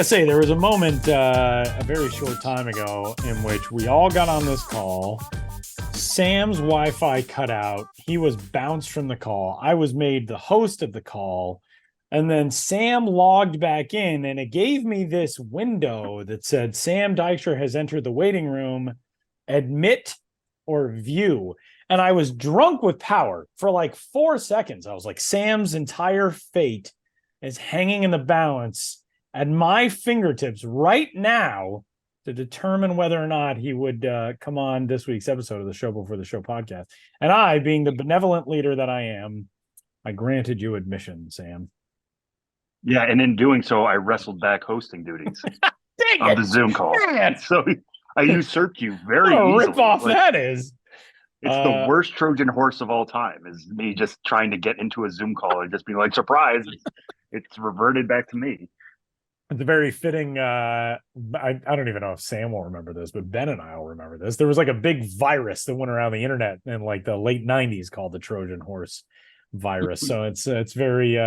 gotta say, there was a moment a very short time ago in which we all got on this call. Sam's Wi-Fi cut out. He was bounced from the call. I was made the host of the call. And then Sam logged back in, and it gave me this window that said, Sam Dykstra has entered the waiting room. Admit or view. And I was drunk with power for like 4 seconds. I was like, Sam's entire fate is hanging in the balance at my fingertips right now to determine whether or not he would come on this week's episode of the Show Before the Show podcast. And I, being the benevolent leader that I am, I granted you admission, Sam. Yeah, and in doing so, I wrestled back hosting duties on the Zoom call. So I usurped you very easily. Rip off that is. It's the worst Trojan horse of all time, is me just trying to get into a Zoom call and just being like, surprise, it's reverted back to me. It's a very fitting, I don't even know if Sam will remember this, but Ben and I will remember this. There was like a big virus that went around the internet in like the late 90s called the Trojan horse virus. So it's very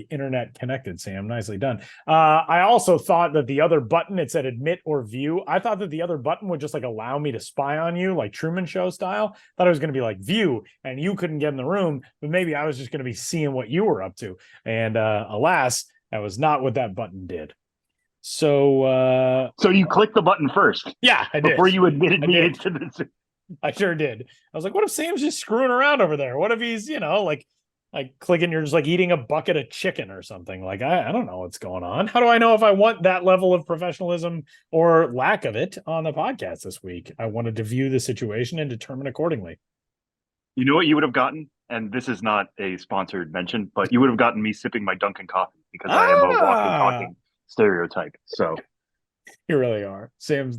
internet connected, Sam. Nicely done. I also thought that the other button, it said admit or view. I thought that the other button would just like allow me to spy on you, like Truman Show style. Thought it was going to be like view and you couldn't get in the room, but maybe I was just going to be seeing what you were up to. And alas, that was not what that button did. So you clicked the button first. Yeah, I did. Before you admitted me into the Zoom. I sure did. I was like, what if Sam's just screwing around over there? What if he's, like clicking, you're just like eating a bucket of chicken or something. Like, I don't know what's going on. How do I know if I want that level of professionalism or lack of it on the podcast this week? I wanted to view the situation and determine accordingly. You know what you would have gotten? And this is not a sponsored mention, but you would have gotten me sipping my Dunkin' coffee because I am a walking, talking stereotype. So you really are. Sam is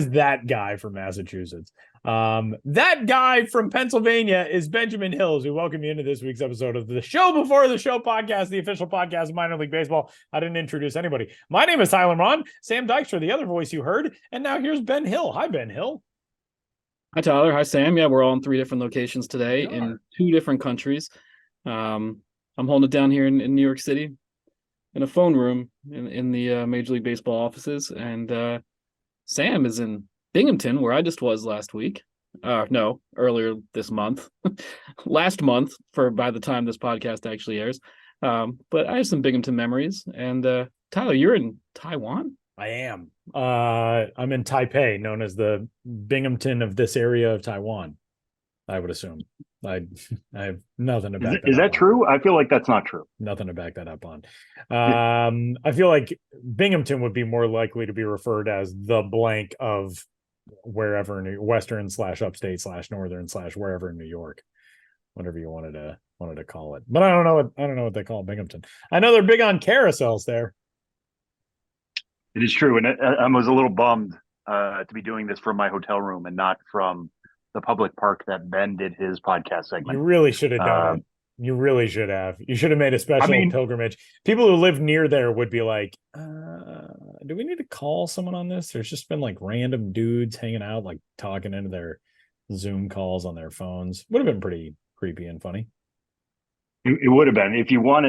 that guy from Massachusetts. That guy from Pennsylvania is Benjamin Hills. We welcome you into this week's episode of the Show Before the Show podcast, the official podcast of minor league baseball. I didn't introduce anybody. My name is Tyler Ron, Sam Dykstra, the other voice you heard, and now here's Ben Hill. Hi, Ben Hill. Hi, Tyler. Hi, Sam. Yeah, we're all in 3 different locations today in 2 different countries. I'm holding it down here in New York City in a phone room in the Major League Baseball offices. And Sam is in Binghamton, where I just was last week. No, earlier this month. Last month, by the time this podcast actually airs. But I have some Binghamton memories. And Tyler, you're in Taiwan? I am. I'm in Taipei, known as the Binghamton of this area of Taiwan, I would assume. I have nothing to back that up. Is that true? I feel like that's not true. Nothing to back that up on. I feel like Binghamton would be more likely to be referred as the blank of wherever in Western / upstate / northern / wherever in New York, whatever you wanted to call it. But I don't know what they call Binghamton. I know they're big on carousels there. It is true, and I was a little bummed to be doing this from my hotel room and not from the public park that Ben did his podcast segment. You really should have done it. You really should have. You should have made a special pilgrimage. People who live near there would be like, do we need to call someone on this? There's just been like random dudes hanging out, like talking into their Zoom calls on their phones. Would have been pretty creepy and funny. It would have been. If you want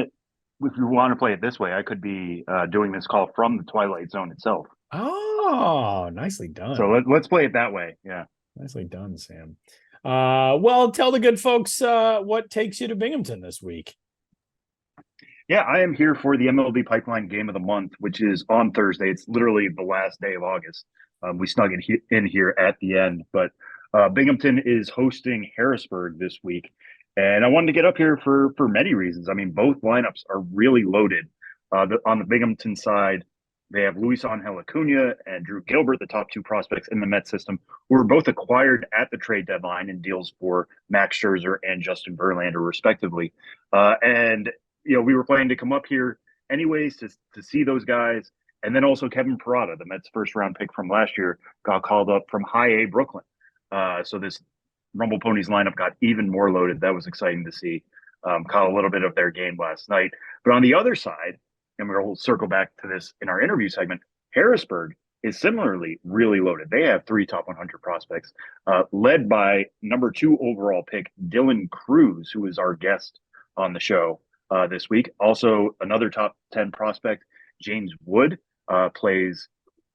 to play it this way, I could be doing this call from the Twilight Zone itself. Oh, nicely done. So let's play it that way. Yeah. Nicely done, Sam. Well, tell the good folks what takes you to Binghamton this week. Yeah, I am here for the MLB Pipeline Game of the Month, which is on Thursday. It's literally the last day of August. We snuck it in here at the end, but Binghamton is hosting Harrisburg this week. And I wanted to get up here for many reasons. I mean, both lineups are really loaded. On the Binghamton side, they have Luis Angel Acuna and Drew Gilbert, the top 2 prospects in the Mets system, who were both acquired at the trade deadline in deals for Max Scherzer and Justin Verlander, respectively. And we were planning to come up here anyways to see those guys. And then also Kevin Parada, the Mets' first-round pick from last year, got called up from High A Brooklyn. So this Rumble Ponies lineup got even more loaded. That was exciting to see. Caught a little bit of their game last night. But on the other side, and we'll circle back to this in our interview segment, Harrisburg is similarly really loaded. They have 3 top 100 prospects, led by number 2 overall pick, Dylan Cruz, who is our guest on the show this week. Also, another top 10 prospect James Wood plays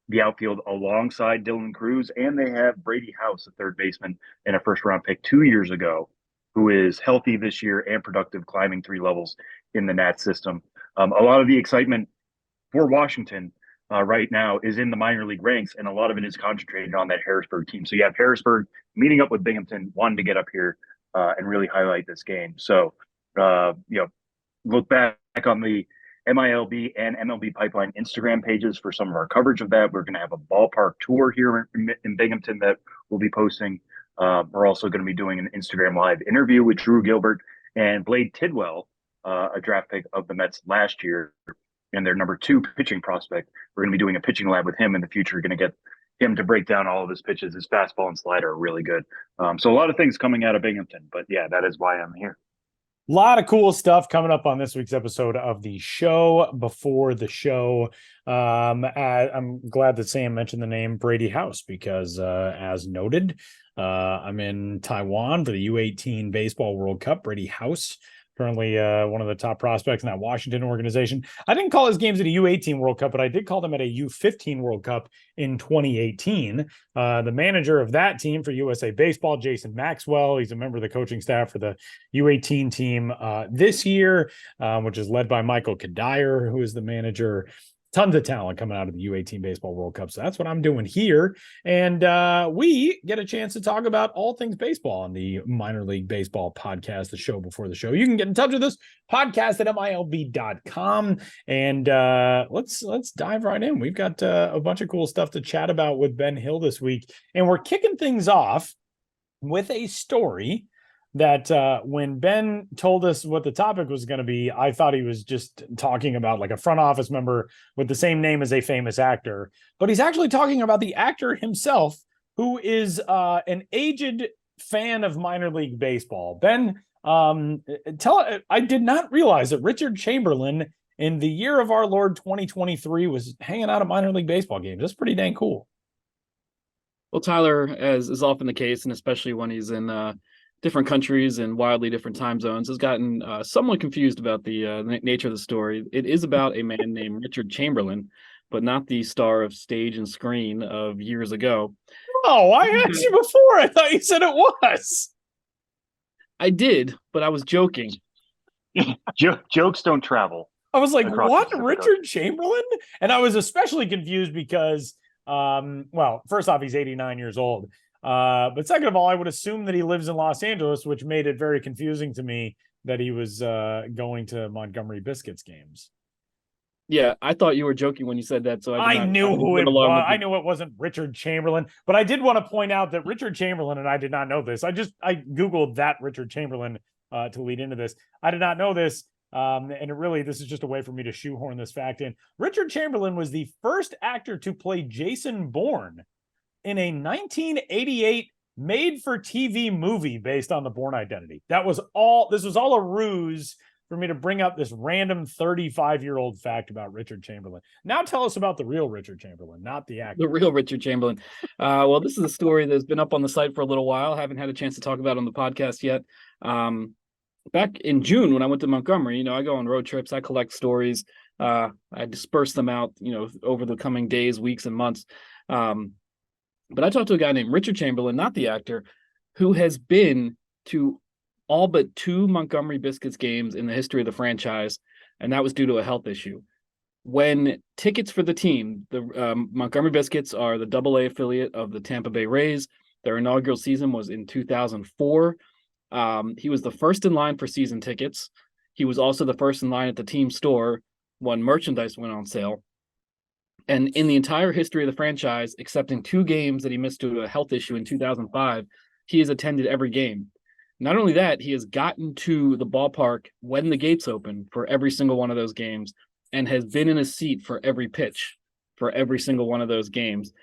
the outfield alongside Dylan Cruz, and they have Brady House, a third baseman and a first-round pick 2 years ago, who is healthy this year and productive, climbing 3 levels in the Nats system. A lot of the excitement for Washington right now is in the minor league ranks, and a lot of it is concentrated on that Harrisburg team. So you have Harrisburg meeting up with Binghamton, wanting to get up here and really highlight this game. So, look back on the MILB and MLB Pipeline Instagram pages for some of our coverage of that. We're going to have a ballpark tour here in Binghamton that we'll be posting. We're also going to be doing an Instagram Live interview with Drew Gilbert and Blade Tidwell, a draft pick of the Mets last year, and their number 2 pitching prospect. We're going to be doing a pitching lab with him in the future. We're going to get him to break down all of his pitches. His fastball and slider are really good. So a lot of things coming out of Binghamton, but yeah, that is why I'm here. A lot of cool stuff coming up on this week's episode of the show. Before the show, I'm glad that Sam mentioned the name Brady House because, as noted, I'm in Taiwan for the U18 Baseball World Cup. Brady House, currently one of the top prospects in that Washington organization. I didn't call his games at a U18 World Cup, but I did call them at a U15 World Cup in 2018. The manager of that team for USA Baseball, Jason Maxwell, he's a member of the coaching staff for the U18 team this year, which is led by Michael Kadire, who is the manager. Tons of talent coming out of the U18 Baseball World Cup. So that's what I'm doing here. And we get a chance to talk about all things baseball on the Minor League Baseball podcast, the show before the show. You can get in touch with us, podcast at MILB.com. And let's dive right in. We've got a bunch of cool stuff to chat about with Ben Hill this week. And we're kicking things off with a story that when Ben told us what the topic was going to be, I thought he was just talking about like a front office member with the same name as a famous actor, but he's actually talking about the actor himself, who is an aged fan of minor league baseball. Ben, I did not realize that Richard Chamberlain in the year of our Lord 2023 was hanging out at minor league baseball games. That's pretty dang cool. Well, Tyler, as is often the case, and especially when he's in different countries and wildly different time zones, has gotten somewhat confused about the nature of the story. It is about a man named Richard Chamberlain, but not the star of stage and screen of years ago. Oh, I asked you before. I thought you said it was. I did, but I was joking. Jokes don't travel. I was like, what? Richard Chamberlain? And I was especially confused because, well, first off, he's 89 years old. But second of all, I would assume that he lives in Los Angeles, which made it very confusing to me that he was going to Montgomery Biscuits games. Yeah, I thought you were joking when you said that. So I knew who it was. I knew it wasn't Richard Chamberlain, but I did want to point out that Richard Chamberlain, and I did not know this. I Googled that Richard Chamberlain to lead into this. I did not know this. And this is just a way for me to shoehorn this fact in. Richard Chamberlain was the first actor to play Jason Bourne in a 1988 made-for-TV movie based on the Bourne identity. This was all a ruse for me to bring up this random 35-year-old fact about Richard Chamberlain. Now tell us about the real Richard Chamberlain, not the actor. The real Richard Chamberlain. Well, this is a story that's been up on the site for a little while. Haven't had a chance to talk about it on the podcast yet. Back in June, when I went to Montgomery, I go on road trips. I collect stories. I disperse them out, over the coming days, weeks, and months. But I talked to a guy named Richard Chamberlain, not the actor, who has been to all but 2 Montgomery Biscuits games in the history of the franchise, and that was due to a health issue. When tickets for the team, the Montgomery Biscuits are the AA affiliate of the Tampa Bay Rays. Their inaugural season was in 2004. He was the first in line for season tickets. He was also the first in line at the team store when merchandise went on sale. And in the entire history of the franchise, excepting 2 games that he missed due to a health issue in 2005, he has attended every game. Not only that, he has gotten to the ballpark when the gates open for every single one of those games and has been in a seat for every pitch for every single one of those games.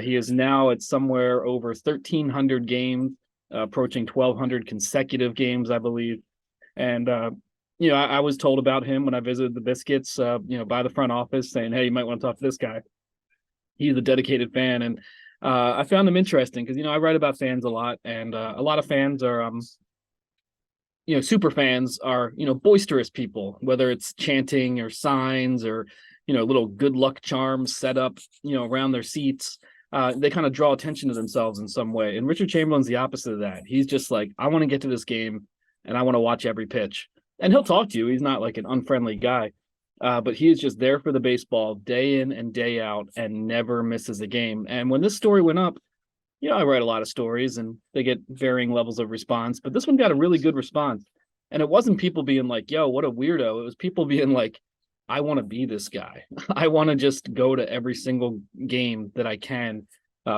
He is now at somewhere over 1,300 games, approaching 1,200 consecutive games, I believe. And, I was told about him when I visited the Biscuits, by the front office saying, hey, you might want to talk to this guy. He's a dedicated fan. And I found him interesting because, I write about fans a lot, and a lot of fans are, super fans are, boisterous people, whether it's chanting or signs or, little good luck charms set up, around their seats. They kind of draw attention to themselves in some way. And Richard Chamberlain's the opposite of that. He's just like, I want to get to this game and I want to watch every pitch. And he'll talk to you. He's not like an unfriendly guy, but he is just there for the baseball day in and day out and never misses a game. And when this story went up, I write a lot of stories and they get varying levels of response, but this one got a really good response. And it wasn't people being like, yo, what a weirdo. It was people being like, I want to be this guy. I want to just go to every single game that I can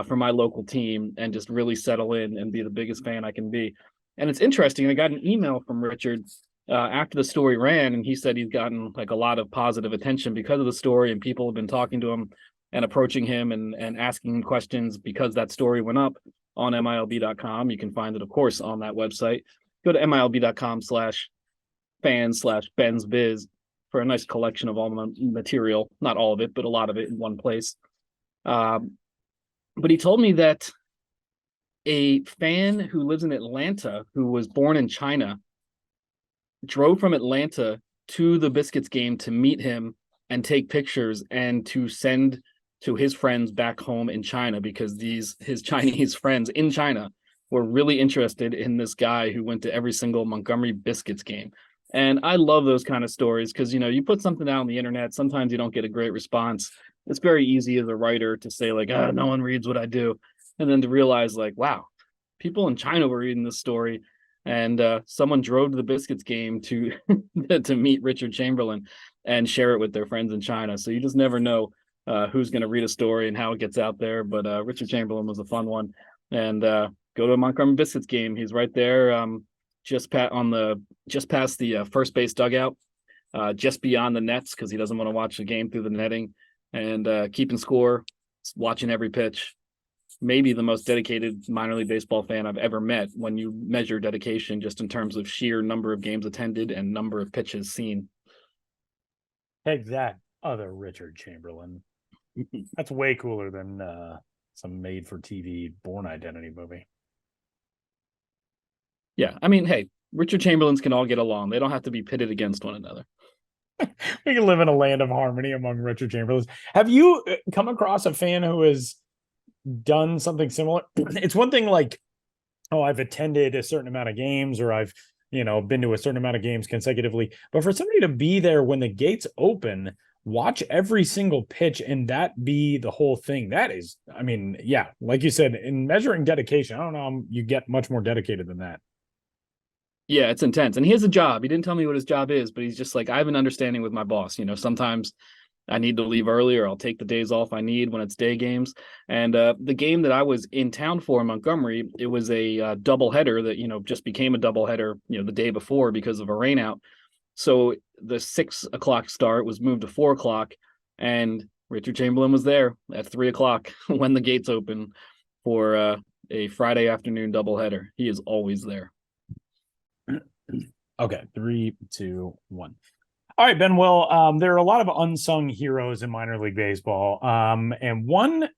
for my local team and just really settle in and be the biggest fan I can be. And it's interesting. I got an email from Richard after the story ran, and he said he's gotten like a lot of positive attention because of the story, and people have been talking to him and approaching him and asking him questions because that story went up on MILB.com. You can find it, of course, on that website. Go to MILB.com/fans/BensBiz for a nice collection of all material, not all of it, but a lot of it in one place. But he told me that a fan who lives in Atlanta, who was born in China, drove from Atlanta to the Biscuits game to meet him and take pictures and to send to his friends back home in China, because his Chinese friends in China were really interested in this guy who went to every single Montgomery Biscuits game. And I love those kind of stories because, you put something out on the internet, sometimes you don't get a great response. It's very easy as a writer to say like, no one reads what I do. And then to realize like, wow, people in China were reading this story, and someone drove to the Biscuits game to to meet Richard Chamberlain and share it with their friends in China. So you just never know who's going to read a story and how it gets out there. But Richard Chamberlain was a fun one. And go to a Montgomery Biscuits game. He's right there, just past the first base dugout, just beyond the nets, because he doesn't want to watch the game through the netting, and keeping score, watching every pitch. Maybe the most dedicated minor league baseball fan I've ever met when you measure dedication just in terms of sheer number of games attended and number of pitches seen. Take that, other Richard Chamberlain. That's way cooler than some made-for-TV Bourne Identity movie. Yeah, I mean, hey, Richard Chamberlains can all get along. They don't have to be pitted against one another. We can live in a land of harmony among Richard Chamberlains. Have you come across a fan who has done something similar? It's one thing like, I've attended a certain amount of games, or I've, been to a certain amount of games consecutively. But for somebody to be there when the gates open, watch every single pitch, and that be the whole thing, that is, yeah, like you said, in measuring dedication, I don't know, you get much more dedicated than that. Yeah, it's intense. And he has a job. He didn't tell me what his job is, but he's just like, I have an understanding with my boss. Sometimes I need to leave early, or I'll take the days off I need when it's day games. And the game that I was in town for in Montgomery, it was a doubleheader that, just became a doubleheader, the day before because of a rainout. So the 6 o'clock start was moved to 4 o'clock, and Richard Chamberlain was there at 3 o'clock when the gates open for a Friday afternoon doubleheader. He is always there. Okay, 3, 2, 1. All right, Ben. Well, there are a lot of unsung heroes in minor league baseball. And one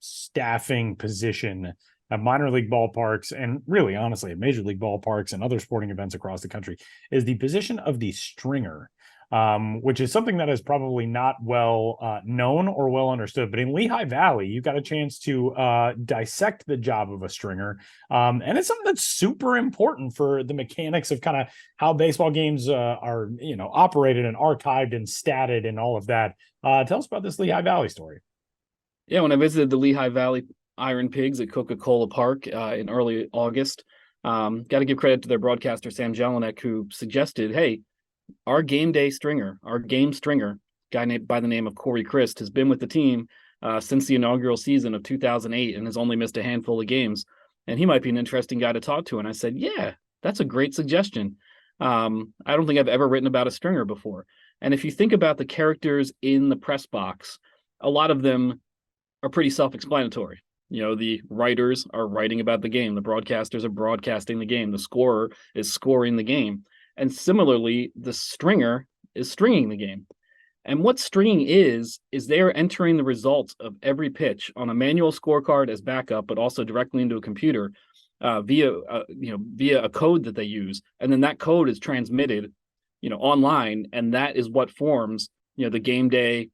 staffing position at minor league ballparks, and really, honestly, at major league ballparks and other sporting events across the country, is the position of the stringer, which is something that is probably not well known or well understood. But in Lehigh Valley, you got a chance to dissect the job of a stringer. And it's something that's super important for the mechanics of kind of how baseball games are, operated and archived and statted and all of that. Tell us about this Lehigh Valley story. Yeah, when I visited the Lehigh Valley Iron Pigs at Coca-Cola Park in early August, got to give credit to their broadcaster, Sam Jelinek, who suggested, hey, our game stringer, guy by the name of Cory Chryst, has been with the team since the inaugural season of 2008 and has only missed a handful of games. And he might be an interesting guy to talk to. And I said, yeah, that's a great suggestion. I don't think I've ever written about a stringer before. And if you think about the characters in the press box, a lot of them are pretty self-explanatory. The writers are writing about the game. The broadcasters are broadcasting the game. The scorer is scoring the game. And similarly, the stringer is stringing the game. And what stringing is they are entering the results of every pitch on a manual scorecard as backup, but also directly into a computer via a code that they use. And then that code is transmitted, online, and that is what forms, the game day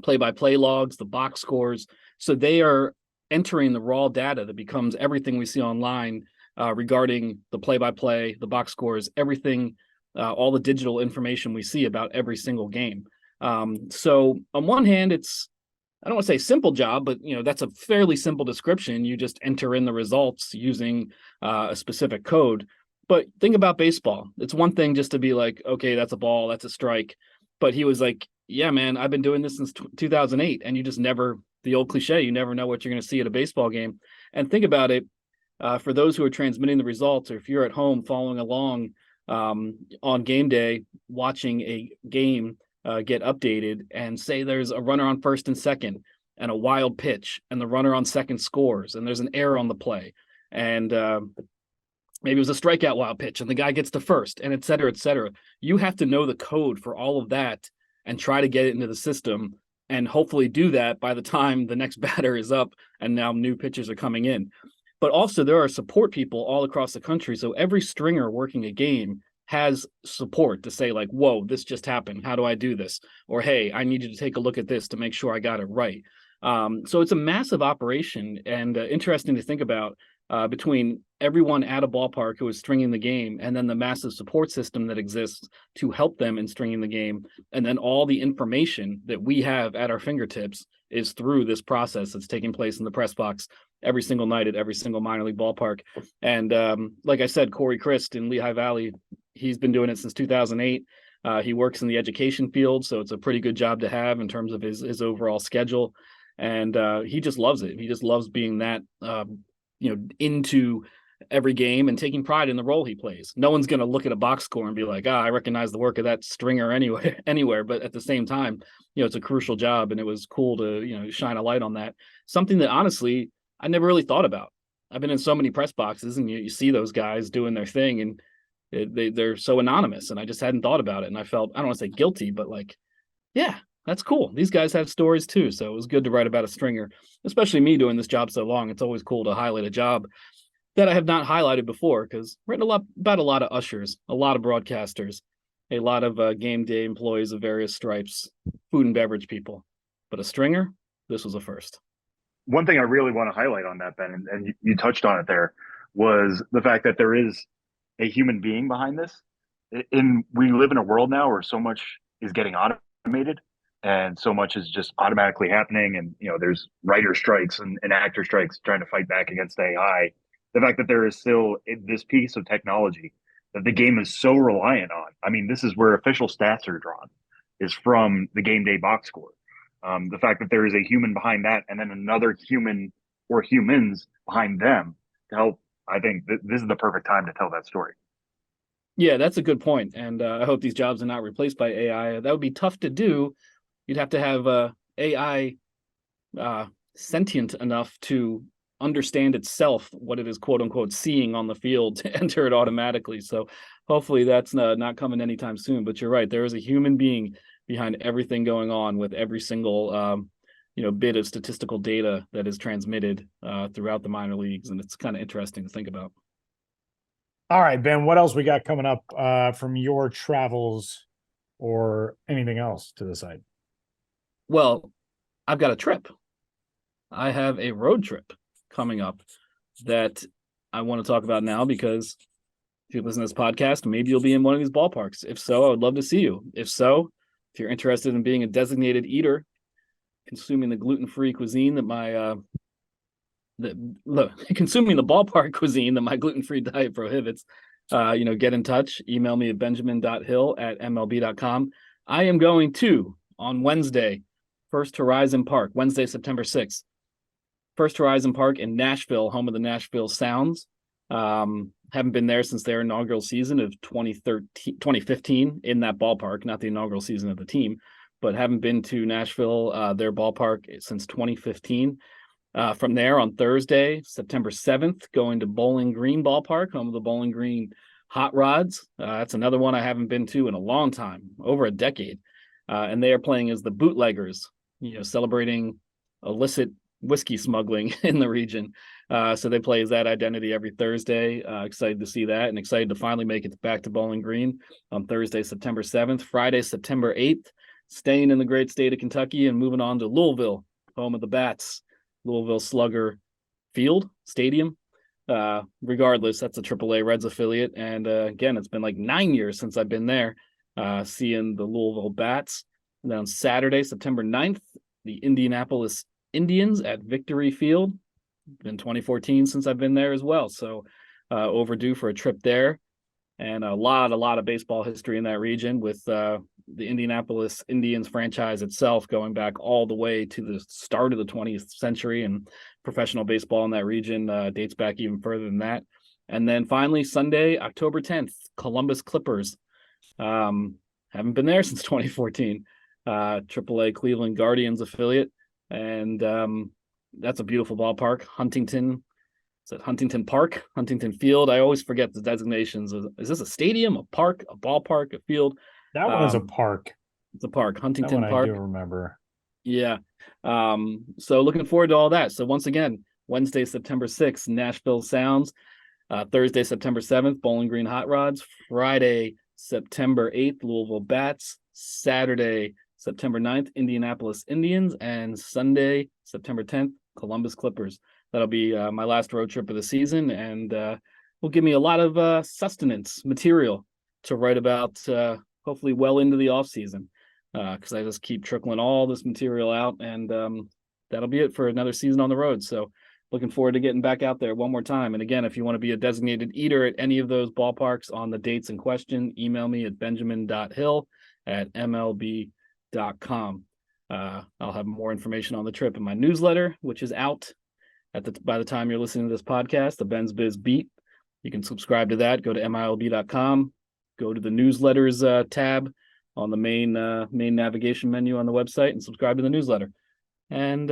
play-by-play logs, the box scores. So they are entering the raw data that becomes everything we see online regarding the play-by-play, the box scores, everything, all the digital information we see about every single game. So on one hand, it's, I don't want to say simple job, but that's a fairly simple description. You just enter in the results using a specific code. But think about baseball. It's one thing just to be like, okay, that's a ball, that's a strike. But he was like, yeah, man, I've been doing this since 2008. And you just never, the old cliche, you never know what you're going to see at a baseball game. And think about it, for those who are transmitting the results, or if you're at home following along on game day, watching a game get updated, and say there's a runner on first and second and a wild pitch, and the runner on second scores, and there's an error on the play, and maybe it was a strikeout wild pitch and the guy gets to first, and et cetera, et cetera. You have to know the code for all of that and try to get it into the system, and hopefully do that by the time the next batter is up and now new pitchers are coming in. But also there are support people all across the country. So every stringer working a game has support to say like, whoa, this just happened. How do I do this? Or, hey, I need you to take a look at this to make sure I got it right. So it's a massive operation, and interesting to think about between everyone at a ballpark who is stringing the game, and then the massive support system that exists to help them in stringing the game. And then all the information that we have at our fingertips is through this process that's taking place in the press box every single night at every single minor league ballpark. And like I said, Cory Chryst in Lehigh Valley, he's been doing it since 2008. He works in the education field, so it's a pretty good job to have in terms of his overall schedule. And he just loves it. He just loves being that, into every game and taking pride in the role he plays. No one's going to look at a box score and be like, I recognize the work of that stringer anywhere. But at the same time, it's a crucial job, and it was cool to, shine a light on that. Something that honestly, I never really thought about. I've been in so many press boxes, and you see those guys doing their thing, and they're so anonymous, and I just hadn't thought about it. And I felt, I don't want to say guilty, but like, yeah, that's cool. These guys have stories too. So it was good to write about a stringer, especially me doing this job so long. It's always cool to highlight a job that I have not highlighted before, because I've written about a lot of ushers, a lot of broadcasters, a lot of game day employees of various stripes, food and beverage people. But a stringer, this was a first. One thing I really want to highlight on that, Ben, and you touched on it there, was the fact that there is a human being behind this. We live in a world now where so much is getting automated, and so much is just automatically happening. And, there's writer strikes and actor strikes trying to fight back against AI. The fact that there is still this piece of technology that the game is so reliant on. I mean, this is where official stats are drawn, is from the game day box score. The fact that there is a human behind that, and then another human or humans behind them to help. I think this is the perfect time to tell that story. Yeah, that's a good point. And I hope these jobs are not replaced by AI. That would be tough to do. You'd have to have AI sentient enough to understand itself what it is, quote unquote, seeing on the field to enter it automatically. So hopefully that's not coming anytime soon. But you're right. There is a human being behind everything going on with every single bit of statistical data that is transmitted throughout the minor leagues. And it's kind of interesting to think about. All right, Ben, what else we got coming up from your travels or anything else to the site? Well, I've got a trip. I have a road trip coming up that I want to talk about now, because if you listen to this podcast, maybe you'll be in one of these ballparks. If so, I would love to see you. If so, if you're interested in being a designated eater, consuming the gluten-free cuisine consuming the ballpark cuisine that my gluten-free diet prohibits, get in touch. Email me at benjamin.hill@mlb.com. I am going to, on Wednesday, First Horizon Park, Wednesday, September 6th. First Horizon Park in Nashville, home of the Nashville Sounds. Haven't been there since their inaugural season of 2015 in that ballpark, not the inaugural season of the team, but haven't been to Nashville, their ballpark, since 2015. From there on Thursday, September 7th, going to Bowling Green Ballpark, home of the Bowling Green Hot Rods. That's another one I haven't been to in a long time, over a decade. And they are playing as the Bootleggers, celebrating illicit whiskey smuggling in the region. So they play as that identity every Thursday. Excited to see that, and excited to finally make it back to Bowling Green on Thursday, September 7th. Friday, September 8th, staying in the great state of Kentucky and moving on to Louisville, home of the Bats, Louisville Slugger Field Stadium. Regardless, that's a AAA Reds affiliate. And again, it's been like 9 years since I've been there, seeing the Louisville Bats. And then on Saturday, September 9th, the Indianapolis Indians at Victory Field. Been 2014 since I've been there as well. So overdue for a trip there. And a lot of baseball history in that region, with the Indianapolis Indians franchise itself going back all the way to the start of the 20th century, and professional baseball in that region dates back even further than that. And then finally, Sunday, October 10th, Columbus Clippers. Haven't been there since 2014. AAA Cleveland Guardians affiliate. And that's a beautiful ballpark. Huntington. Is it Huntington Park, Huntington Field? I always forget the designations. Is this a stadium, a park, a ballpark, a field? That one is a park. It's a park, Huntington that one Park. I do remember. Yeah. So looking forward to all that. So once again, Wednesday, September 6th, Nashville Sounds. Thursday, September 7th, Bowling Green Hot Rods. Friday, September 8th, Louisville Bats. Saturday, September 9th, Indianapolis Indians. And Sunday, September 10th, Columbus Clippers. That'll be my last road trip of the season, and will give me a lot of sustenance material to write about, hopefully well into the off season, because I just keep trickling all this material out, and that'll be it for another season on the road. So looking forward to getting back out there one more time. And again, if you want to be a designated eater at any of those ballparks on the dates in question, email me at benjamin.hill@mlb.com. I'll have more information on the trip in my newsletter, which is out by the time you're listening to this podcast, the Ben's Biz Beat. You can subscribe to that. Go to MILB.com. Go to the newsletters tab on the main navigation menu on the website and subscribe to the newsletter. And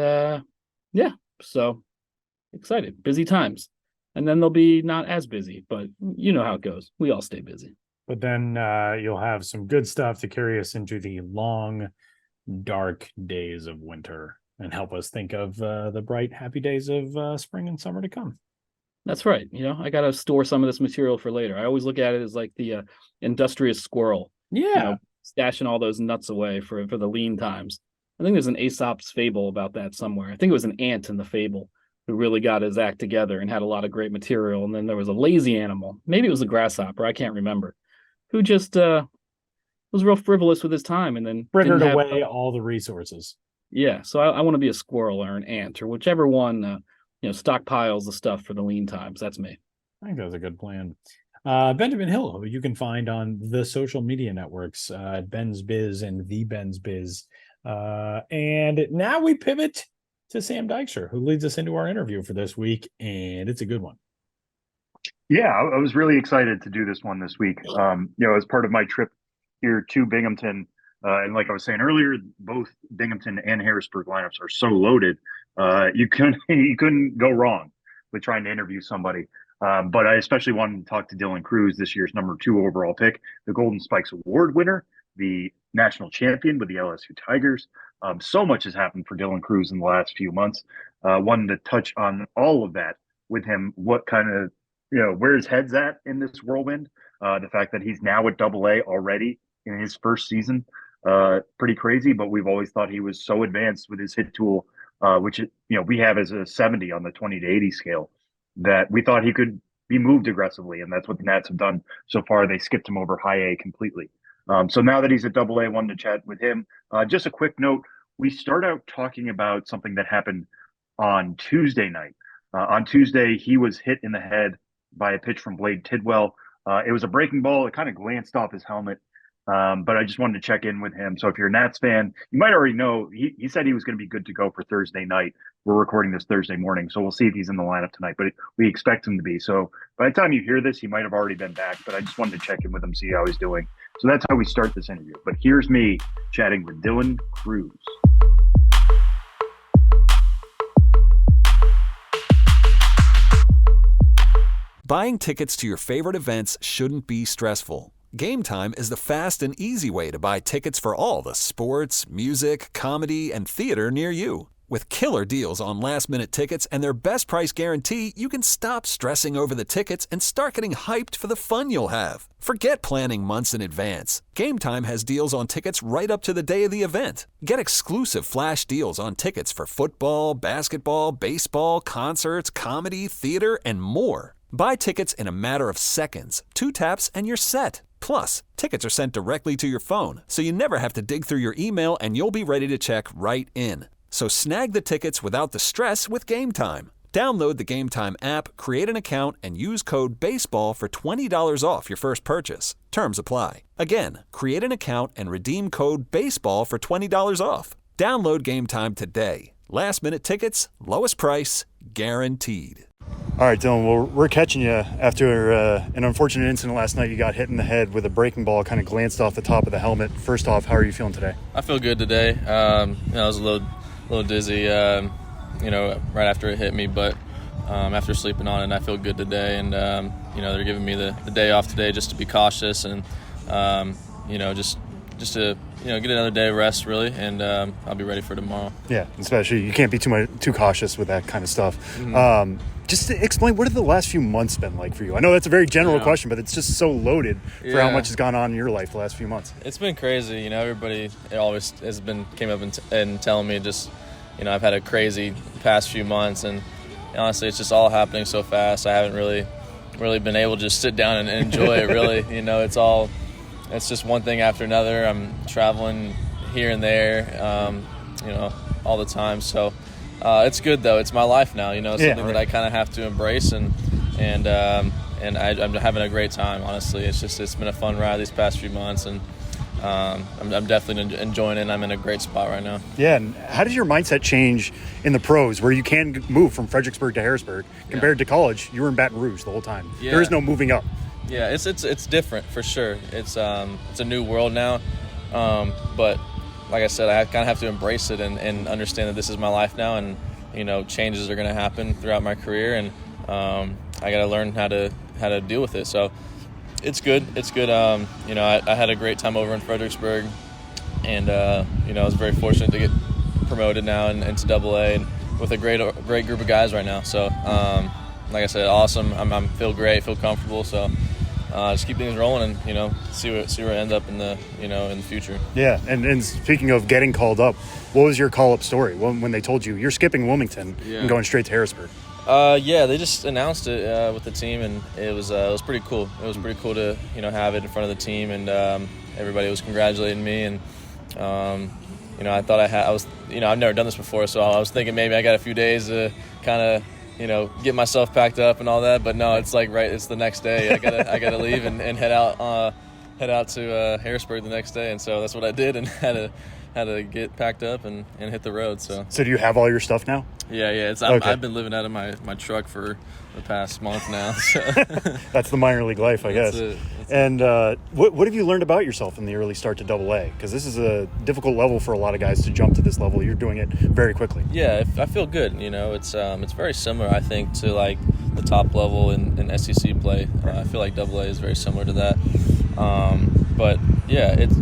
so excited. Busy times. And then they'll be not as busy, but you know how it goes. We all stay busy. But then you'll have some good stuff to carry us into the long, dark days of winter and help us think of the bright, happy days of spring and summer to come. That's right. I got to store some of this material for later. I always look at it as like the industrious squirrel. Yeah. Stashing all those nuts away for the lean times. I think there's an Aesop's fable about that somewhere. I think it was an ant in the fable who really got his act together and had a lot of great material. And then there was a lazy animal. Maybe it was a grasshopper. I can't remember. Who just was real frivolous with his time and then frittered away all the resources. Yeah, so I want to be a squirrel or an ant or whichever one, stockpiles the stuff for the lean times. That's me. I think that's a good plan. Benjamin Hill, who you can find on the social media networks, Ben's Biz and the Ben's Biz. And now we pivot to Sam Dykstra, who leads us into our interview for this week, and it's a good one. Yeah, I was really excited to do this one this week. As part of my trip here to Binghamton. And like I was saying earlier, both Binghamton and Harrisburg lineups are so loaded. You couldn't go wrong with trying to interview somebody. But I especially wanted to talk to Dylan Crews, this year's number 2 overall pick, the Golden Spikes Award winner, the national champion with the LSU Tigers. So much has happened for Dylan Crews in the last few months. Wanted to touch on all of that with him. What kind of, where his head's at in this whirlwind. The fact that he's now at AA already in his first season. Pretty crazy, but we've always thought he was so advanced with his hit tool, which we have as a 70 on the 20 to 80 scale, that we thought he could be moved aggressively, and that's what the Nats have done so far. They skipped him over high A completely. So now that he's at AA, wanted to chat with him. Just a quick note: we start out talking about something that happened on Tuesday night. On Tuesday, he was hit in the head by a pitch from Blade Tidwell. It was a breaking ball. It kind of glanced off his helmet. But I just wanted to check in with him. So if you're a Nats fan, you might already know he said he was going to be good to go for Thursday night. We're recording this Thursday morning, so we'll see if he's in the lineup tonight. But we expect him to be. So by the time you hear this, he might have already been back. But I just wanted to check in with him, see how he's doing. So that's how we start this interview. But here's me chatting with Dylan Crews. Buying tickets to your favorite events shouldn't be stressful. Game Time is the fast and easy way to buy tickets for all the sports, music, comedy, and theater near you. With killer deals on last-minute tickets and their best price guarantee, you can stop stressing over the tickets and start getting hyped for the fun you'll have. Forget planning months in advance. Game Time has deals on tickets right up to the day of the event. Get exclusive flash deals on tickets for football, basketball, baseball, concerts, comedy, theater, and more. Buy tickets in a matter of seconds. 2 taps and you're set. Plus, tickets are sent directly to your phone, so you never have to dig through your email and you'll be ready to check right in. So snag the tickets without the stress with Game Time. Download the Game Time app, create an account, and use code BASEBALL for $20 off your first purchase. Terms apply. Again, create an account and redeem code BASEBALL for $20 off. Download Game Time today. Last minute tickets, lowest price, guaranteed. All right, Dylan, well, we're catching you after an unfortunate incident last night. You got hit in the head with a breaking ball, kind of glanced off the top of the helmet. First off, how are you feeling today? I feel good today. I was a little dizzy, right after it hit me, but after sleeping on it, I feel good today. And they're giving me the day off today just to be cautious and just to get another day of rest, really, and I'll be ready for tomorrow. Yeah, especially you can't be too cautious with that kind of stuff. Mm-hmm. Just to explain, what have the last few months been like for you? I know that's a very general question, but it's just so loaded for how much has gone on in your life the last few months. It's been crazy. Everybody always came up and telling me just, I've had a crazy past few months, and honestly, it's just all happening so fast. I haven't really been able to just sit down and enjoy it. Really, it's just one thing after another. I'm traveling here and there, all the time. So. It's good though. It's my life now. It's something that I kind of have to embrace, and I'm having a great time. Honestly, it's been a fun ride these past few months, and I'm definitely enjoying it. And I'm in a great spot right now. Yeah. And how does your mindset change in the pros, where you can move from Fredericksburg to Harrisburg, compared to college? You were in Baton Rouge the whole time. Yeah. There is no moving up. Yeah, it's different for sure. It's a new world now, but. Like I said, I kind of have to embrace it and understand that this is my life now, and changes are going to happen throughout my career, and I got to learn how to deal with it. So it's good. It's good. I had a great time over in Fredericksburg, and I was very fortunate to get promoted now into AA and with a great group of guys right now. So like I said, awesome. I feel great, feel comfortable. So. Just keep things rolling and see where I end up in the in the future. Yeah, and speaking of getting called up, what was your call up story when they told you you're skipping Wilmington and going straight to Harrisburg? They just announced it with the team, and it was pretty cool. It was pretty cool to have it in front of the team, and everybody was congratulating me, and I thought I was I've never done this before, so I was thinking maybe I got a few days to kind of. Get myself packed up and all that, but no, it's it's the next day. I gotta leave and head out to Harrisburg the next day, and so that's what I did, and had to get packed up and hit the road. So do you have all your stuff now? Yeah. I've been living out of my truck for the past month now. So. That's the minor league life, I guess. And what have you learned about yourself in the early start to AA? Because this is a difficult level for a lot of guys to jump to this level. You're doing it very quickly. Yeah, I feel good. It's very similar, I think, to the top level in SEC play. I feel like AA is very similar to that. But yeah, it's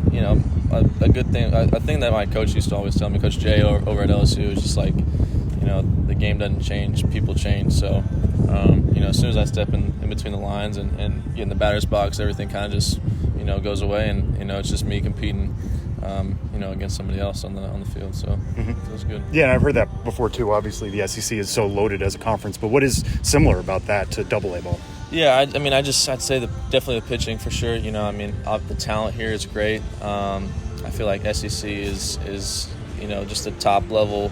a good thing. A thing that my coach used to always tell me, Coach Jay over at LSU, is just the game doesn't change, people change. So, as soon as I step in between the lines and get in the batter's box, everything kind of just, goes away, and it's just me competing, against somebody else on the field. So it feels good. Yeah, and I've heard that before too. Obviously, the SEC is so loaded as a conference, but what is similar about that to AA ball? Yeah, I'd say definitely the pitching for sure. The talent here is great. I feel like SEC is just the top level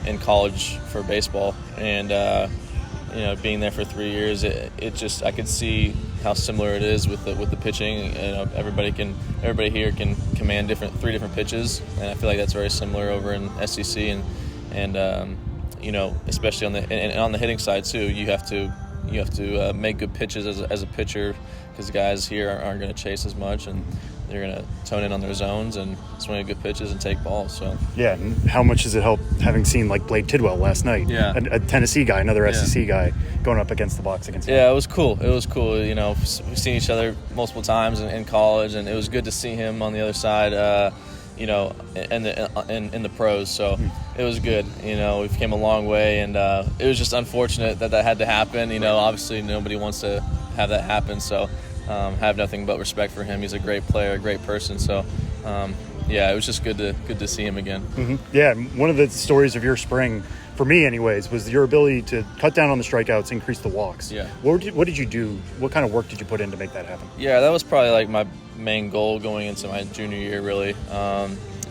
in college for baseball, and being there for 3 years, I could see how similar it is with the pitching. Everybody here can command three different pitches, and I feel like that's very similar over in SEC, and especially on the hitting side too. You have to make good pitches as a pitcher, because guys here aren't going to chase as much, and they're going to tone in on their zones and swing good pitches and take balls. So yeah, and how much does it help having seen Blade Tidwell last night? Yeah, a Tennessee guy, another SEC guy, going up against the box against him. Yeah, it was cool. We've seen each other multiple times in college, and it was good to see him on the other side. you know, in the pros. So it was good. You know, we've came a long way, and it was just unfortunate that had to happen. You know, obviously nobody wants to have that happen. So have nothing but respect for him. He's a great player, a great person. So yeah, it was just good to see him again. Mm-hmm. Yeah, and one of the stories of your spring, for me anyways, was your ability to cut down on the strikeouts, increase the walks. Yeah. What did you do? What kind of work did you put in to make that happen? Yeah, that was probably like my main goal going into my junior year, really.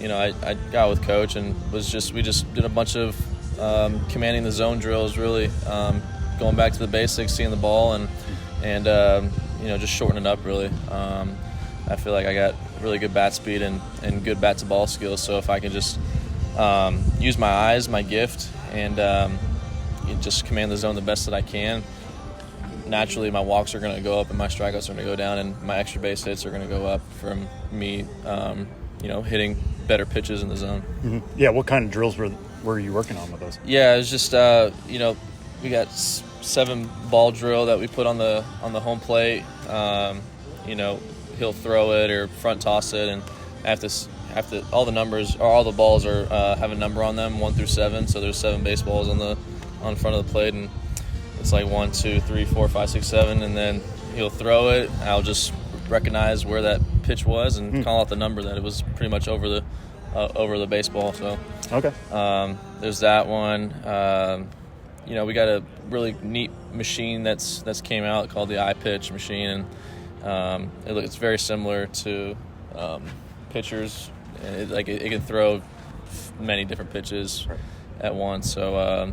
You know, I got with coach and we just did a bunch of commanding the zone drills, really, going back to the basics, seeing the ball, and you know, just shorten it up, really. I feel like I got really good bat speed and good bat to ball skills, so if I can just use my eyes, my gift, and just command the zone the best that I can, naturally my walks are going to go up and my strikeouts are going to go down, and my extra base hits are going to go up from me, you know, hitting better pitches in the zone. Mm-hmm. Yeah, what kind of drills were you working on with those? Yeah, it was just you know, we got 7 ball drill that we put on the home plate. You know, he'll throw it or front toss it, and after all the numbers or all the balls are have a number on them, 1 through 7. So there's 7 baseballs on front of the plate, and it's like 1, 2, 3, 4, 5, 6, 7, and then he'll throw it. I'll just recognize where that pitch was and call out the number that it was pretty much over the baseball. So okay, there's that one. You know, we got a really neat machine that's came out called the iPitch machine, and it's very similar to pitchers. It can throw many different pitches at once. So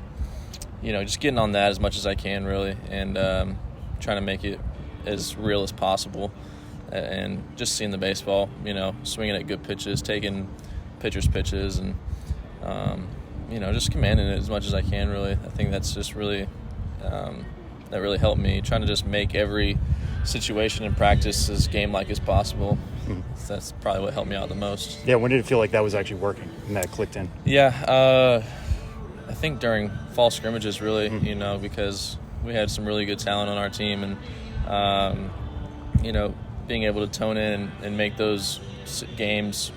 you know, just getting on that as much as I can, really, and trying to make it as real as possible, and just seeing the baseball, you know, swinging at good pitches, taking pitchers' pitches, and you know, just commanding it as much as I can, really. I think that's just really that really helped me, trying to just make every situation in practice as game-like as possible. So that's probably what helped me out the most. Yeah, when did it feel like that was actually working and that clicked in? Yeah, I think during fall scrimmages, really, you know, because we had some really good talent on our team, and you know, being able to tone in and make those games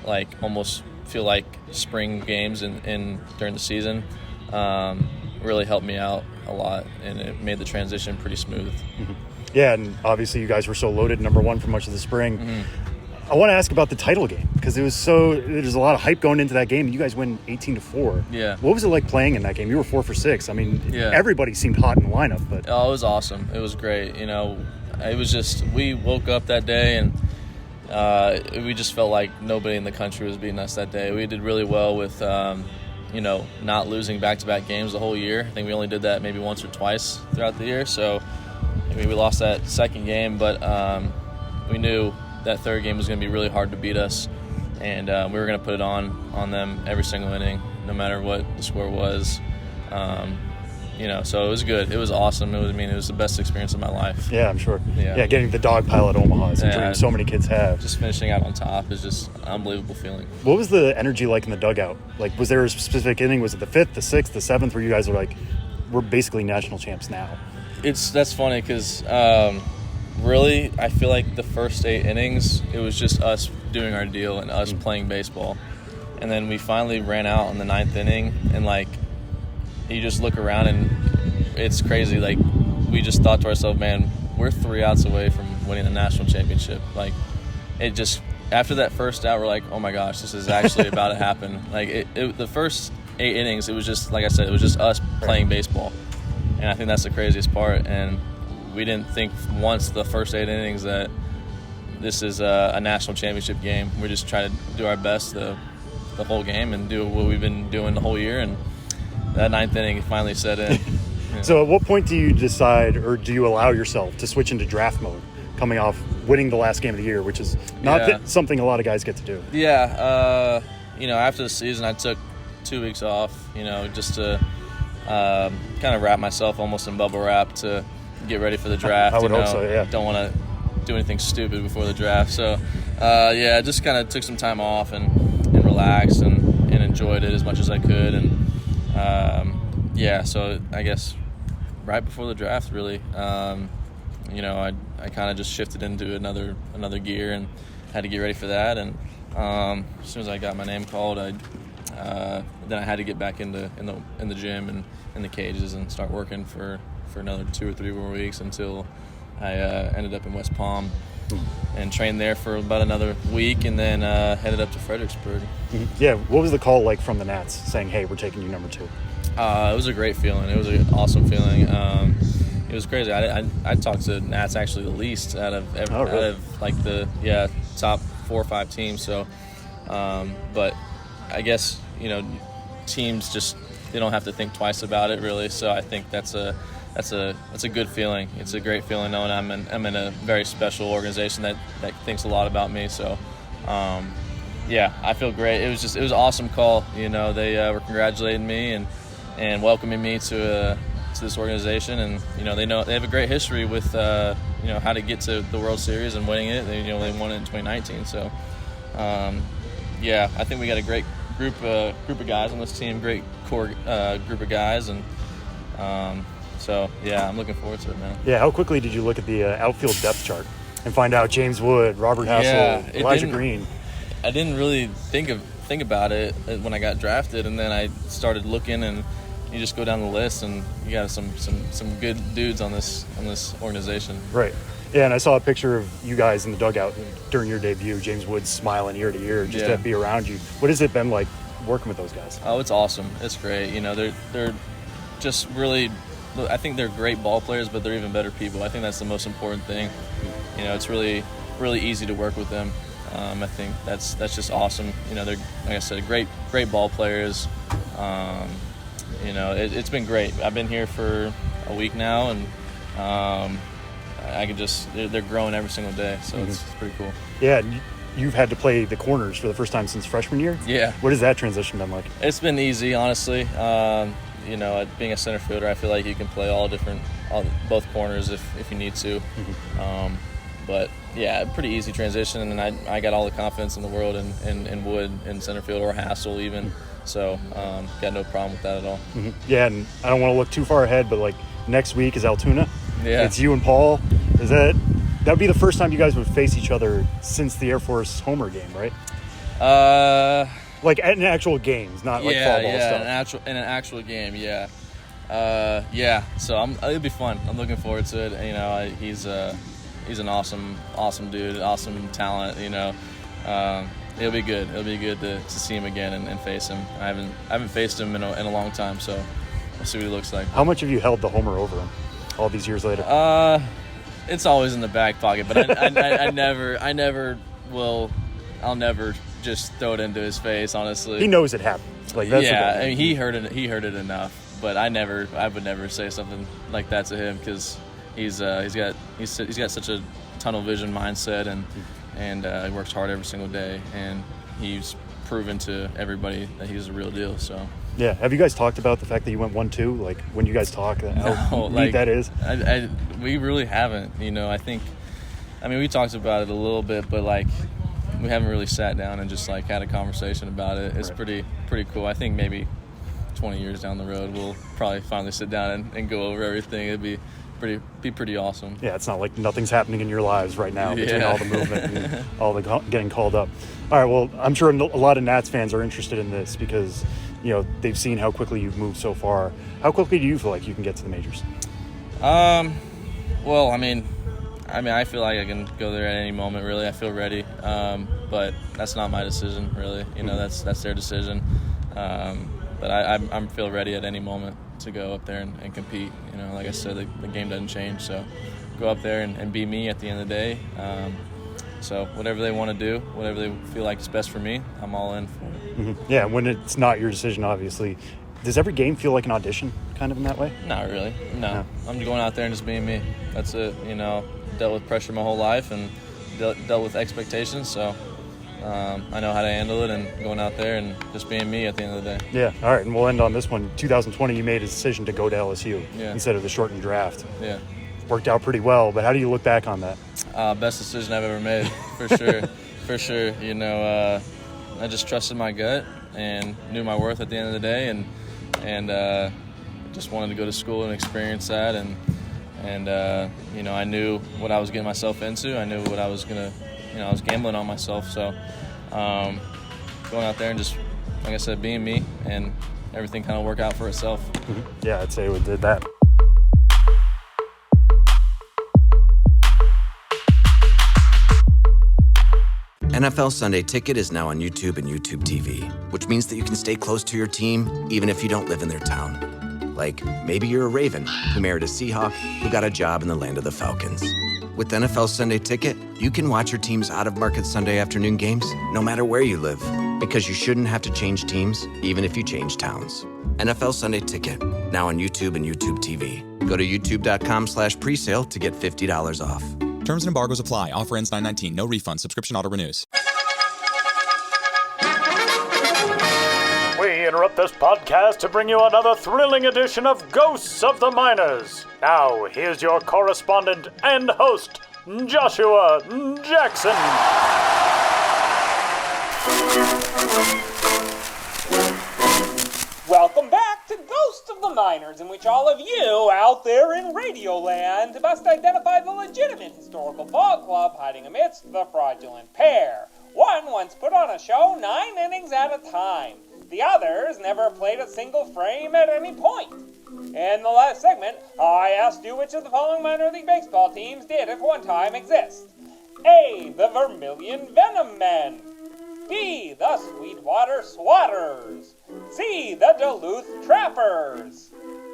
like almost feel like spring games in during the season really helped me out a lot, and it made the transition pretty smooth. Mm-hmm. Yeah, and obviously you guys were so loaded, number 1 for much of the spring. Mm-hmm. I want to ask about the title game, because there's a lot of hype going into that game, and you guys win 18-4. Yeah. What was it like playing in that game? You were 4 for 6. I mean, everybody seemed hot in the lineup, but oh, it was awesome. It was great. You know, it was just, we woke up that day and we just felt like nobody in the country was beating us that day. We did really well with you know, not losing back-to-back games the whole year. I think we only did that maybe once or twice throughout the year. So I mean, we lost that second game, but we knew that third game was going to be really hard to beat us, and we were going to put it on them every single inning, no matter what the score was. You know, so it was good. It was awesome. It was the best experience of my life. Yeah, I'm sure. Yeah, getting the dog pile at Omaha is a dream so many kids have. Just finishing out on top is just an unbelievable feeling. What was the energy like in the dugout? Like, was there a specific inning? Was it the 5th, the 6th, the 7th, where you guys were like, we're basically national champs now? That's funny because really, I feel like the first 8 innings, it was just us doing our deal and us playing baseball. And then we finally ran out in the 9th inning, and like, you just look around and it's crazy. Like, we just thought to ourselves, man, we're 3 outs away from winning the national championship. Like, it just, after that first out, we're like, oh my gosh, this is actually about to happen. Like, the first 8 innings, it was just, like I said, it was just us playing baseball. And I think that's the craziest part. And we didn't think once the first 8 innings that this is a national championship game. We're just trying to do our best the whole game and do what we've been doing the whole year. And that 9th inning finally set in. Yeah. So at what point do you decide, or do you allow yourself to switch into draft mode, coming off winning the last game of the year, which is not something a lot of guys get to do? Yeah. You know, after the season, I took 2 weeks off, you know, just to kind of wrap myself almost in bubble wrap to get ready for the draft. I would hope so, yeah. Don't want to do anything stupid before the draft. So, I just kind of took some time off and relaxed and enjoyed it as much as I could. And, so I guess right before the draft, really, you know, I kind of just shifted into another gear and had to get ready for that. And As soon as I got my name called, then I had to get back in the gym and in the cages and start working for another 2 or 3 more weeks until I ended up in West Palm and trained there for about another week, and then headed up to Fredericksburg. Yeah, what was the call like from the Nats saying, "Hey, we're taking you number 2"? It was a great feeling. It was an awesome feeling. It was crazy. I talked to Nats actually the least out of out of like the top 4 or 5 teams. So, but I guess teams just they don't have to think twice about it really. So I think that's a good feeling. It's a great feeling knowing I'm in a very special organization that thinks a lot about me. So, I feel great. It was an awesome call. They were congratulating me and welcoming me to this organization, and they have a great history with how to get to the World Series and winning it. They won it in 2019. So, I think we got a great group of guys on this team, great core group of guys, and I'm looking forward to it, man. Yeah, how quickly did you look at the outfield depth chart and find out James Wood, Robert Hassel, Elijah Green? I didn't really think about it when I got drafted, and then I started looking, and you just go down the list, and you got some good dudes on this organization. Right. Yeah, and I saw a picture of you guys in the dugout during your debut. James Wood smiling ear to ear just to be around you. What has it been like working with those guys? Oh, it's awesome. It's great. They're just really. I think they're great ball players, but they're even better people. I think that's the most important thing. It's really, really easy to work with them. I think that's just awesome. They're, like I said, great ball players. It's been great. I've been here for a week now, and they're growing every single day, so it's pretty cool. Yeah, you've had to play the corners for the first time since freshman year? Yeah. What has that transition been like? It's been easy, honestly. Being a center fielder, I feel like you can play both corners if you need to. But yeah, pretty easy transition, and I got all the confidence in the world in Wood in center field, or Hassel even. So got no problem with that at all. Yeah, and I don't want to look too far ahead, but like next week is Altoona. Yeah, it's you and Paul. That would be the first time you guys would face each other since the Air Force Homer game, right? Like in actual games, not like fall ball stuff. In an actual game, yeah. So it'll be fun. I'm looking forward to it. He's an awesome dude, awesome talent. It'll be good. It'll be good to see him again and face him. I haven't faced him in a long time, so we'll see what he looks like. How much have you held the Homer over him all these years later? It's always in the back pocket, but I never will. I'll never just throw it into his face, honestly. He knows it happened. Like that's I mean, he heard it enough, but I would never say something like that to him, because he's got such a tunnel vision mindset, and he works hard every single day, and he's proven to everybody that he's a real deal. So yeah, have you guys talked about the fact that you went 1-2? Like when you guys talk, how neat that is? We really haven't. We talked about it a little bit, but like, we haven't really sat down and just like had a conversation about it. It's pretty cool. I think maybe 20 years down the road we'll probably finally sit down and go over everything. It'd be pretty awesome. Yeah, it's not like nothing's happening in your lives right now between all the movement and all the getting called up. All right, well, I'm sure a lot of Nats fans are interested in this because they've seen how quickly you've moved so far. How quickly do you feel like you can get to the majors? Well, I feel like I can go there at any moment, really. I feel ready, but that's not my decision, really. That's their decision. But I feel ready at any moment to go up there and compete. Like I said, the game doesn't change, so go up there and be me at the end of the day. So whatever they want to do, whatever they feel like is best for me, I'm all in for it. Yeah, when it's not your decision, obviously. Does every game feel like an audition, kind of in that way? Not really. No. I'm going out there and just being me. That's it. Dealt with pressure my whole life and dealt with expectations, so I know how to handle it, and going out there and just being me at the end of the day. Yeah, all right, and we'll end on this one. 2020, you made a decision to go to LSU instead of the shortened draft. Yeah. Worked out pretty well, but how do you look back on that? Best decision I've ever made, for sure. For sure. I just trusted my gut and knew my worth at the end of the day, and just wanted to go to school and experience that, and I knew what I was getting myself into. I knew what I was I was gambling on myself, so going out there and just, like I said, being me, and everything kind of work out for itself. Yeah, I'd say we did that. NFL Sunday Ticket is now on YouTube and YouTube TV, which means that you can stay close to your team even if you don't live in their town. Like, maybe you're a Raven who married a Seahawk who got a job in the land of the Falcons. With NFL Sunday Ticket, you can watch your team's out-of-market Sunday afternoon games no matter where you live, because you shouldn't have to change teams even if you change towns. NFL Sunday Ticket, now on YouTube and YouTube TV. Go to youtube.com/presale to get $50 off. Terms and embargoes apply. Offer ends 9/19. No refund. Subscription auto renews. We interrupt this podcast to bring you another thrilling edition of Ghosts of the Miners. Now, here's your correspondent and host, Joshua Jackson. Welcome back to Ghosts of the Miners, in which all of you out there in Radioland must identify the legitimate historical ball club hiding amidst the fraudulent pair. One once put on a show 9 innings at a time. The others never played a single frame at any point. In the last segment, I asked you which of the following minor league baseball teams did at one time exist. A. The Vermilion Venom Men. B. The Sweetwater Swatters. C. The Duluth Trappers.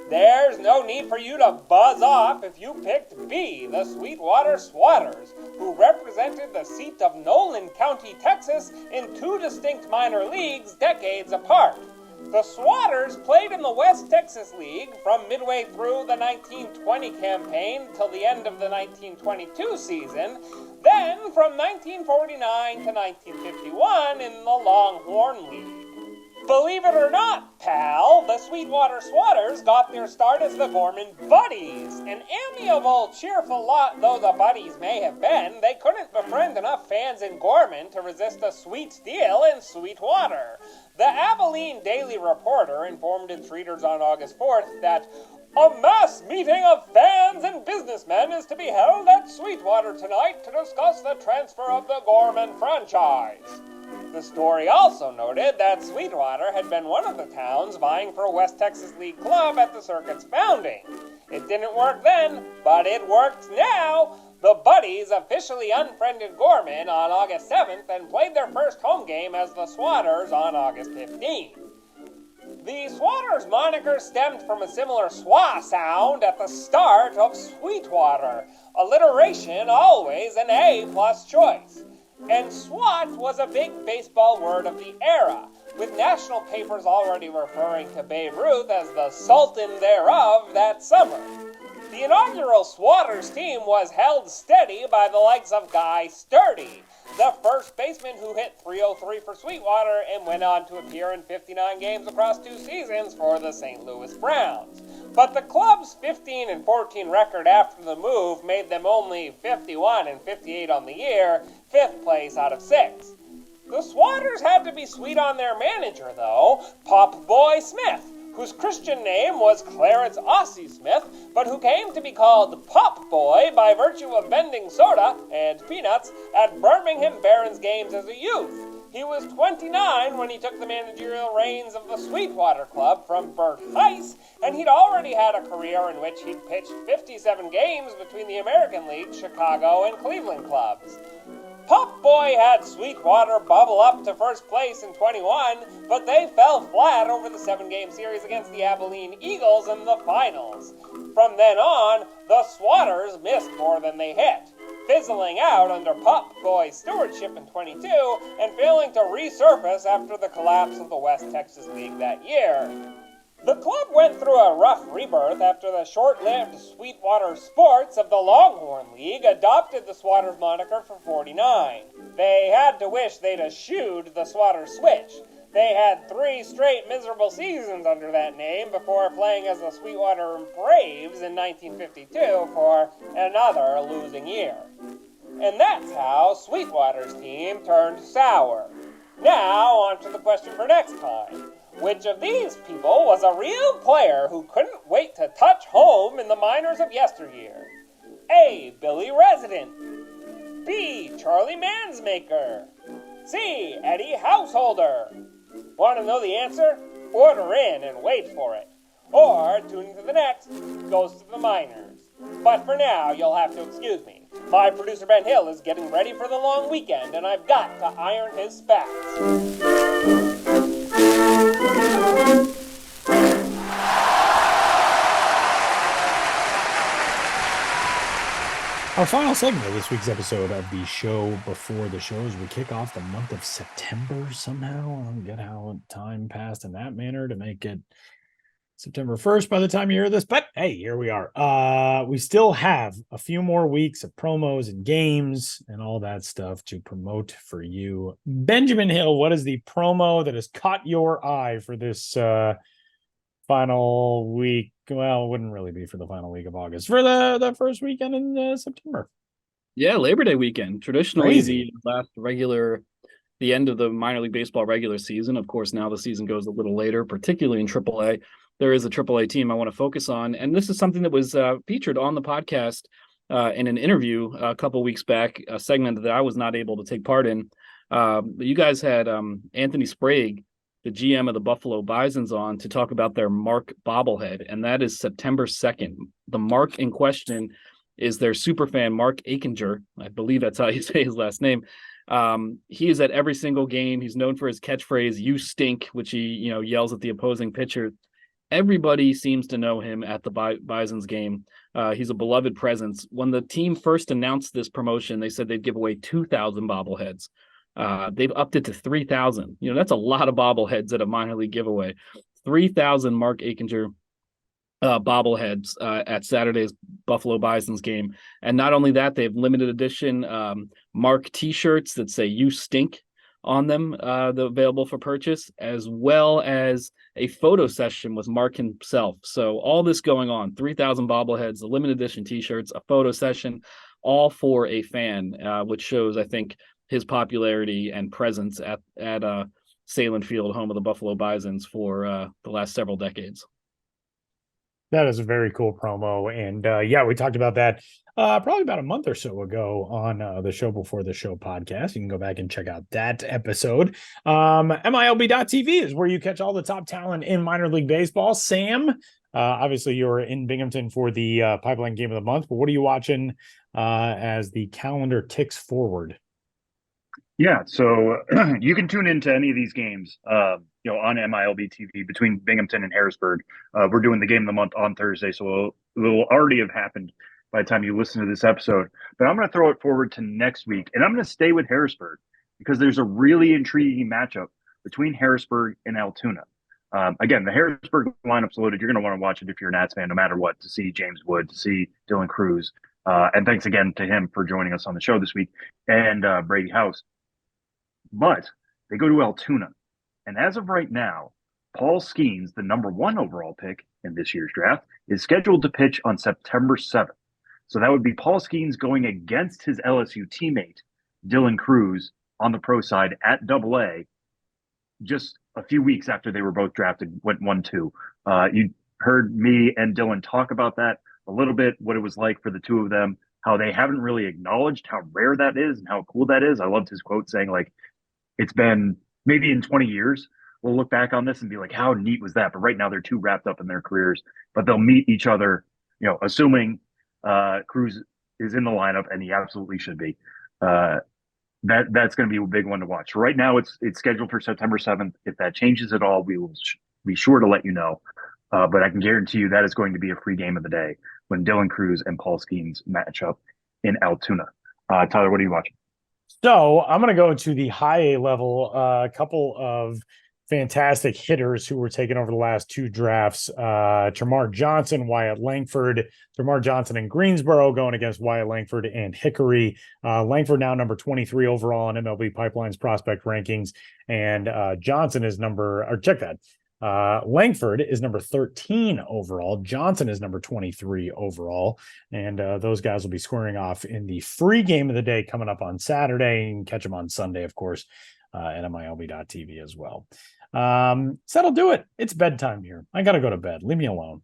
There's no need for you to buzz off if you picked B. The Sweetwater Swatters, who represented the seat of Nolan County, Texas, in 2 distinct minor leagues decades apart. The Swatters played in the West Texas League from midway through the 1920 campaign till the end of the 1922 season, then from 1949 to 1951 in the Longhorn League. Believe it or not, pal, the Sweetwater Swatters got their start as the Gorman Buddies. An amiable, cheerful lot though the Buddies may have been, they couldn't befriend enough fans in Gorman to resist a sweet deal in Sweetwater. The Abilene Daily Reporter informed its readers on August 4th that a mass meeting of fans and businessmen is to be held at Sweetwater tonight to discuss the transfer of the Gorman franchise. The story also noted that Sweetwater had been one of the towns vying for a West Texas League club at the circuit's founding. It didn't work then, but it worked now. The Buddies officially unfriended Gorman on August 7th and played their first home game as the Swatters on August 15th. The Swatters moniker stemmed from a similar swa sound at the start of Sweetwater. Alliteration always an A+ choice. And swat was a big baseball word of the era, with national papers already referring to Babe Ruth as the Sultan thereof that summer. The inaugural Swatters team was held steady by the likes of Guy Sturdy, the first baseman who hit .303 for Sweetwater and went on to appear in 59 games across 2 seasons for the St. Louis Browns. But the club's 15-14 record after the move made them only 51-58 on the year, 5th place out of 6. The Swatters had to be sweet on their manager, though, Pop Boy Smith, whose Christian name was Clarence Aussie Smith, but who came to be called Pop Boy by virtue of vending soda and peanuts at Birmingham Barons games as a youth. He was 29 when he took the managerial reins of the Sweetwater Club from Bert Heiss, and he'd already had a career in which he'd pitched 57 games between the American League, Chicago, and Cleveland clubs. Pop Boy had Sweetwater bubble up to first place in 21, but they fell flat over the 7-game series against the Abilene Eagles in the finals. From then on, the Swatters missed more than they hit, fizzling out under Pop Boy's stewardship in 22 and failing to resurface after the collapse of the West Texas League that year. The club went through a rough rebirth after the short-lived Sweetwater Sports of the Longhorn League adopted the Swatters moniker for 49. They had to wish they'd eschewed the Swatters switch. They had 3 straight miserable seasons under that name before playing as the Sweetwater Braves in 1952 for another losing year. And that's how Sweetwater's team turned sour. Now, on to the question for next time. Which of these people was a real player who couldn't wait to touch home in the minors of yesteryear? A. Billy Resident. B. Charlie Mansmaker. C. Eddie Householder. Want to know the answer? Order in and wait for it. Or tune into the next Ghost of the Miners. But for now, you'll have to excuse me. My producer Ben Hill is getting ready for the long weekend, and I've got to iron his spats. Our final segment of this week's episode of the show before the show, as we kick off the month of September somehow. I don't get how time passed in that manner to make it September 1st by the time you hear this, but hey, here we are. We still have a few more weeks of promos and games and all that stuff to promote for you. Benjamin Hill, what is the promo that has caught your eye for this final week? Well, it wouldn't really be for the final week of August, for the first weekend in September. Yeah, Labor Day weekend. Traditionally, the end of the minor league baseball regular season. Of course, now the season goes a little later, particularly in AAA. There is a AAA team I want to focus on, and this is something that was featured on the podcast in an interview a couple weeks back, a segment that I was not able to take part in. You guys had Anthony Sprague, the GM of the Buffalo Bisons, on to talk about their Mark bobblehead, and that is September 2nd. The Mark in question is their superfan Mark Aikinger. I believe that's how you say his last name. He is at every single game. He's known for his catchphrase, "You stink," which he yells at the opposing pitcher. Everybody seems to know him at the Bisons game. He's a beloved presence. When the team first announced this promotion, they said they'd give away 2,000 bobbleheads. They've upped it to 3,000. That's a lot of bobbleheads at a minor league giveaway. 3,000 Mark Aikinger bobbleheads at Saturday's Buffalo Bisons game. And not only that, they have limited edition Mark t-shirts that say "You stink" on them, available for purchase, as well as a photo session with Mark himself. So all this going on, 3,000 bobbleheads, the limited edition t-shirts, a photo session, all for a fan, which shows, I think, his popularity and presence at Salem Field, home of the Buffalo Bisons, for the last several decades. That is a very cool promo. And we talked about that probably about a month or so ago on the Show Before the Show podcast. You can go back and check out that episode. MILB.TV is where you catch all the top talent in minor league baseball. Sam, obviously you're in Binghamton for the Pipeline Game of the Month, but what are you watching as the calendar ticks forward? Yeah, so you can tune into any of these games, on MILB TV between Binghamton and Harrisburg. We're doing the Game of the Month on Thursday, so it will already have happened by the time you listen to this episode. But I'm going to throw it forward to next week, and I'm going to stay with Harrisburg because there's a really intriguing matchup between Harrisburg and Altoona. Again, the Harrisburg lineup's loaded. You're going to want to watch it if you're a Nats fan, no matter what, to see James Wood, to see Dylan Cruz. And thanks again to him for joining us on the show this week, and Brady House. But they go to Altoona. And as of right now, Paul Skeens, the number 1 overall pick in this year's draft, is scheduled to pitch on September 7th. So that would be Paul Skeens going against his LSU teammate, Dylan Cruz, on the pro side at AA, just a few weeks after they were both drafted, went 1-2. You heard me and Dylan talk about that a little bit, what it was like for the two of them, how they haven't really acknowledged how rare that is and how cool that is. I loved his quote saying, like, it's been maybe in 20 years, we'll look back on this and be like, how neat was that? But right now they're too wrapped up in their careers, but they'll meet each other, assuming Cruz is in the lineup, and he absolutely should be. That's going to be a big one to watch. Right now it's scheduled for September 7th. If that changes at all, we will be sure to let you know. But I can guarantee you that is going to be a free game of the day when Dylan Cruz and Paul Skeens match up in Altoona. Tyler, what are you watching? So I'm going to go to the high A level. A couple of fantastic hitters who were taken over the last 2 drafts. Termarr Johnson, Wyatt Langford. Termarr Johnson in Greensboro going against Wyatt Langford and Hickory. Langford now number 23 overall on MLB Pipeline's prospect rankings. And Johnson is check that. Langford is number 13 overall. Johnson is number 23 overall. And those guys will be squaring off in the free game of the day coming up on Saturday. You can catch them on Sunday, of course, at MILB.TV as well. So that'll do it. It's bedtime here. I got to go to bed. Leave me alone.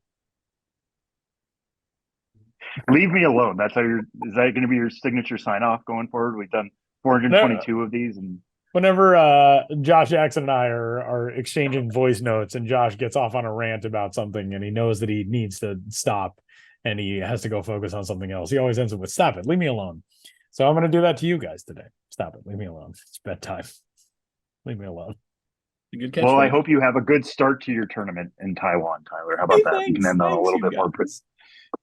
Leave me alone. Is that going to be your signature sign off going forward? We've done 422 of these, and whenever Josh Jackson and I are exchanging voice notes and Josh gets off on a rant about something and he knows that he needs to stop and he has to go focus on something else, he always ends it with, stop it, leave me alone. So I'm going to do that to you guys today. Stop it, leave me alone. It's bedtime. Leave me alone. Good catch. Well, I hope you have a good start to your tournament in Taiwan, Tyler. How about that? You can end on a little bit more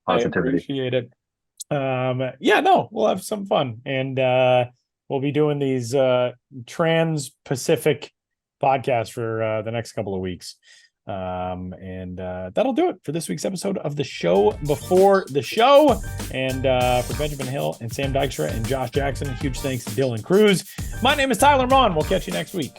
positivity. I appreciate it. We'll have some fun. And we'll be doing these trans-Pacific podcasts for the next couple of weeks. That'll do it for this week's episode of the show before the show. And for Benjamin Hill and Sam Dykstra and Josh Jackson, huge thanks to Dylan Cruz. My name is Tyler Mon. We'll catch you next week.